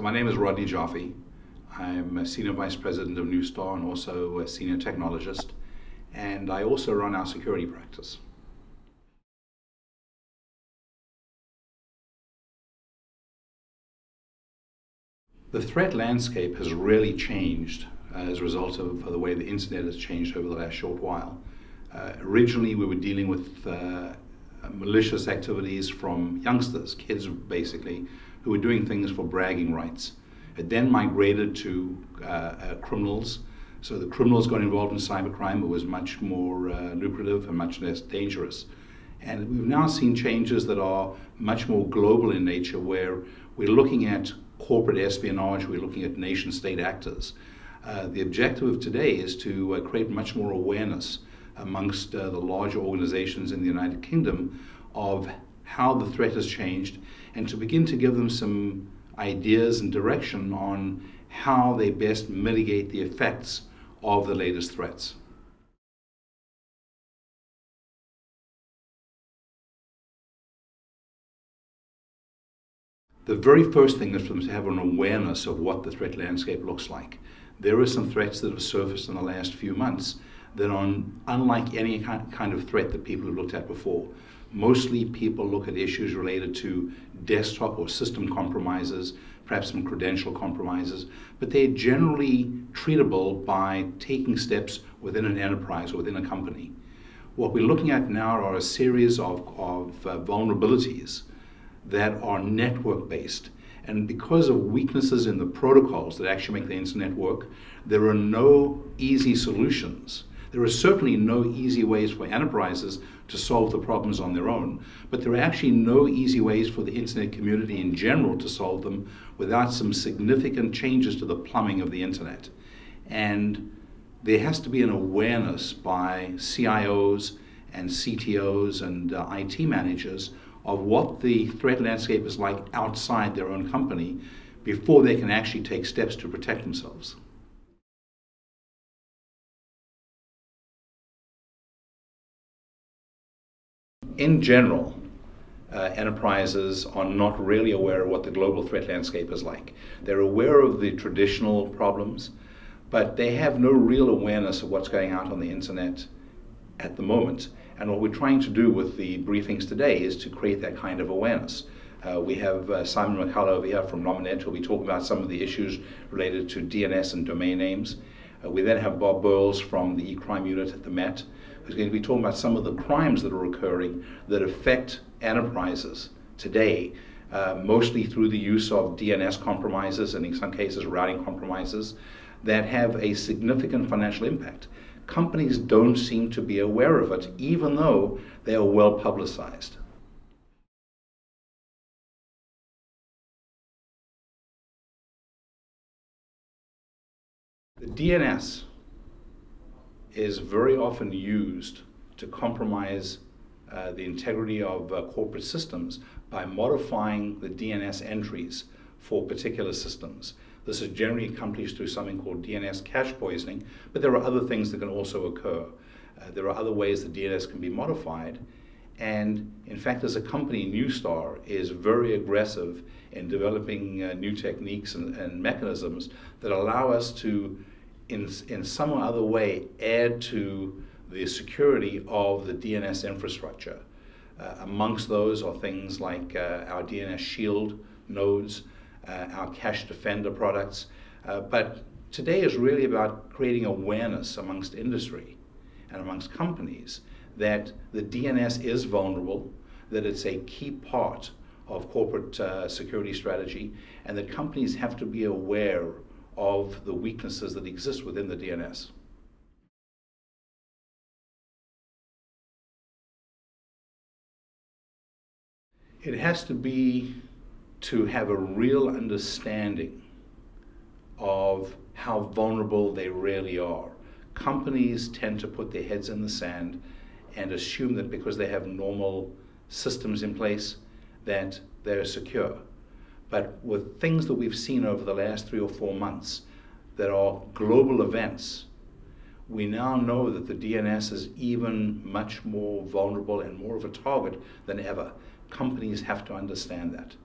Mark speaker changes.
Speaker 1: My name is Rodney Joffe. I'm a Senior Vice President of Neustar and also a Senior Technologist, and I also run our security practice. The threat landscape has really changed as a result of the way the internet has changed over the last short while. Originally, we were dealing with malicious activities from youngsters, kids basically, who were doing things for bragging rights. It then migrated to criminals. So the criminals got involved in cybercrime. It was much more lucrative and much less dangerous. And we've now seen changes that are much more global in nature, where we're looking at corporate espionage, we're looking at nation-state actors. The objective of today is to create much more awareness amongst the larger organizations in the United Kingdom of how the threat has changed, and to begin to give them some ideas and direction on how they best mitigate the effects of the latest threats. The very first thing is for them to have an awareness of what the threat landscape looks like. There are some threats that have surfaced in the last few months that are unlike any kind of threat that people have looked at before. Mostly people look at issues related to desktop or system compromises, perhaps some credential compromises, but they're generally treatable by taking steps within an enterprise or within a company. What we're looking at now are a series of vulnerabilities that are network-based. And because of weaknesses in the protocols that actually make the internet work, there are no easy solutions. There are certainly no easy ways for enterprises to solve the problems on their own, but there are actually no easy ways for the internet community in general to solve them without some significant changes to the plumbing of the internet. And there has to be an awareness by CIOs and CTOs and IT managers of what the threat landscape is like outside their own company before they can actually take steps to protect themselves. In general, enterprises are not really aware of what the global threat landscape is like. They're aware of the traditional problems, but they have no real awareness of what's going out on the internet at the moment. And what we're trying to do with the briefings today is to create that kind of awareness. We have Simon McCullough over here from Nominet, who'll be talking about some of the issues related to DNS and domain names. We then have Bob Burles from the e-crime unit at the Met, who's going to be talking about some of the crimes that are occurring that affect enterprises today, mostly through the use of DNS compromises and in some cases routing compromises that have a significant financial impact. Companies don't seem to be aware of it, even though they are well publicized. The DNS is very often used to compromise the integrity of corporate systems by modifying the DNS entries for particular systems. This is generally accomplished through something called DNS cache poisoning, but there are other things that can also occur. There are other ways that DNS can be modified, and in fact, as a company, Neustar is very aggressive in developing new techniques and mechanisms that allow us to, in some other way, add to the security of the DNS infrastructure. Amongst those are things like our DNS Shield nodes, our Cache Defender products. But today is really about creating awareness amongst industry and amongst companies that the DNS is vulnerable, that it's a key part of corporate security strategy, and that companies have to be aware of the weaknesses that exist within the DNS. It has to be to have a real understanding of how vulnerable they really are. Companies tend to put their heads in the sand and assume that because they have normal systems in place that they're secure. But with things that we've seen over the last 3 or 4 months that are global events, we now know that the DNS is even much more vulnerable and more of a target than ever. Companies have to understand that.